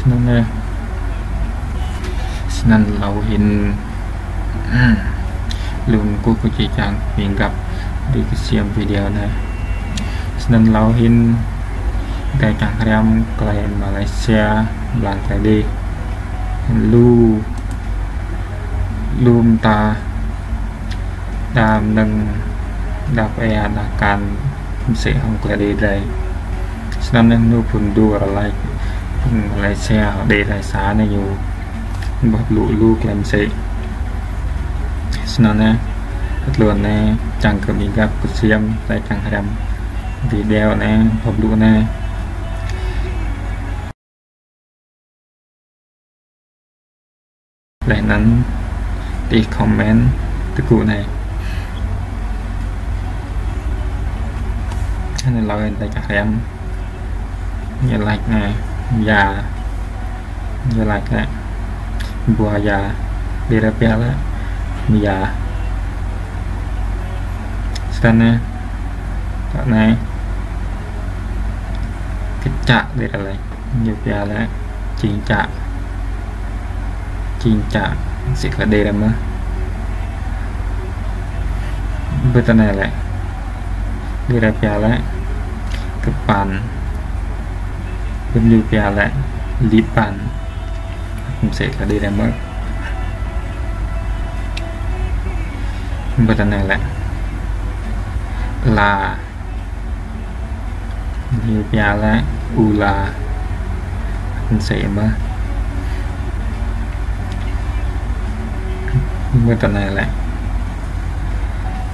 nên nè nên lâu hình luôn cô chỉ chẳng mình gặp đi cái xem video này nên lâu hình tại chẳng em lại Malaysia làm cái đi luôn ta đam nâng đạp e đạp can sẽ không có đi đây nên nên nu phun đua lại Malaysia để lại xá này nhiều bật lũ làm gì nên nè luôn nè chẳng có bị gặp của xem tại chẳng làm video nè hợp luôn nè lại nhấn đi comment từ cụ này cái này lời tại chẳng em như like nè già như like nè bùa già đi ra bè đó già xem nè đoạn này cái chạ đây là này nhiều bè đó chỉnh chạ sẽ là đây là mà bây giờ này lại đi ra bè lại cái bàn bên nhiều bè lại lip bàn cũng sẽ là đây là mất bây giờ này lại là nhiều bè lại là cũng sẽ mà bây giờ này lại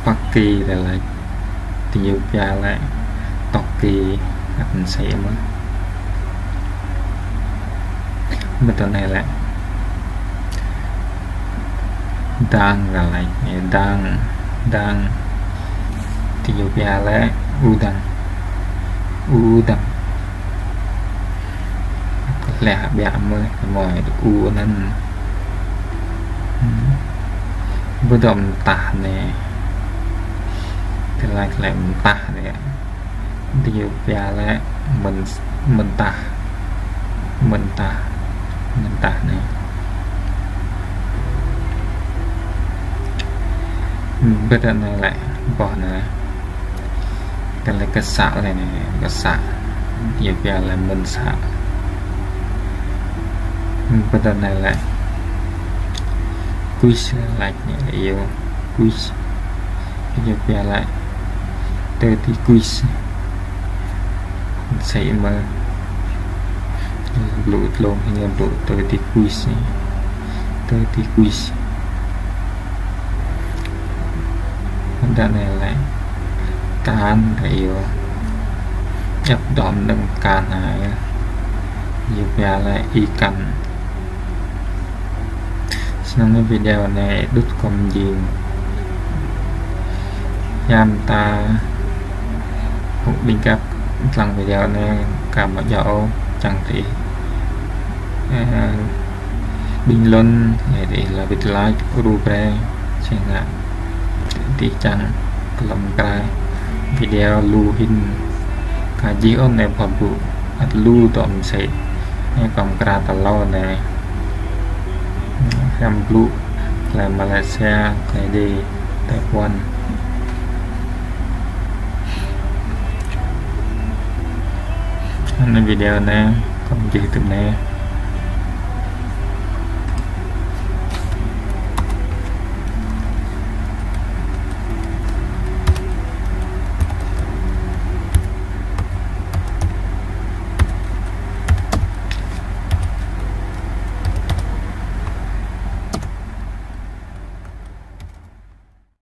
Paki là thì nhiều bè lại Toki cũng sẽ mà bây giờ này lại đang là lại đang thì nhiều bè lại udang lẹ bè mới mỏi u nên bây giờ tả này thì lại tả này thì nhiều bè lại mình tả này bây giờ này lại bỏ này cái là cái xạ này cái xạ nhiều bè là mình xạ bây giờ này lại quiz lại nhẹ yêu quiz nhiều bè lại từ thì quiz sẽ mà lụt lông hình như lụt từ thì quiz đoạn này lại can để yêu ép đòn nâng can này nhiều bè lại y cần trong cái video này đút công gì nhằm ta một bình cấp lần video này cả một dạo chẳng thì bình luận để là việc like rubre chẳng hạn thì chẳng làm cái video lưu hình cả gì ôm này phòng vụ lưu tọm sẽ còn cả tờ lâu này làm blue là Malaysia cái đi Taiwan video này còn gì từ này